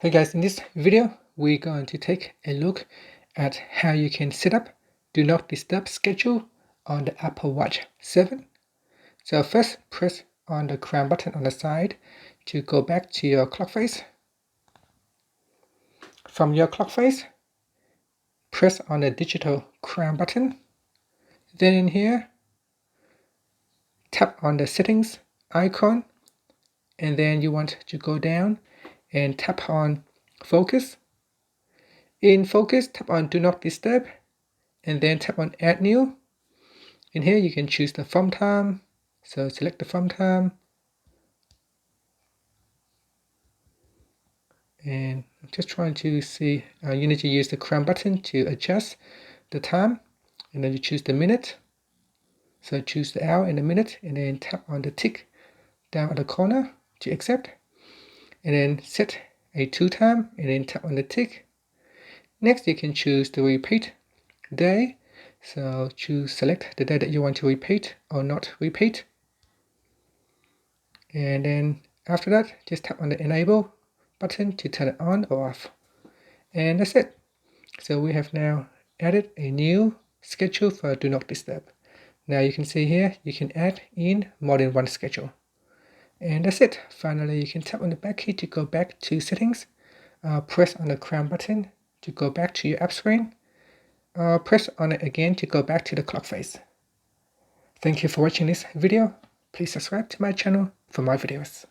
Hey guys, in this video, we're going to take a look at how you can set up Do Not Disturb schedule on the Apple Watch 7. So first, press on the crown button on the side to go back to your clock face. From your clock face, press on the digital crown button. Then in here, tap on the settings icon, and then you want to go down and tap on focus. In focus, tap on Do Not Disturb, and then tap on Add New. In here, you can choose the thumb time. So select the thumb time. And I'm just trying to see, you need to use the crown button to adjust the time. And then you choose the minute. So choose the hour and the minute, and then tap on the tick down at the corner to accept. And then set a to time, and then tap on the tick. Next, you can choose the repeat day. So select the day that you want to repeat or not repeat. And then after that, just tap on the enable button to turn it on or off. And that's it. So we have now added a new schedule for Do Not Disturb. Now you can see here, you can add in more than one schedule. And that's it. Finally, you can tap on the back key to go back to settings. Press on the crown button to go back to your app screen. Press on it again to go back to the clock face. Thank you for watching this video. Please subscribe to my channel for more videos.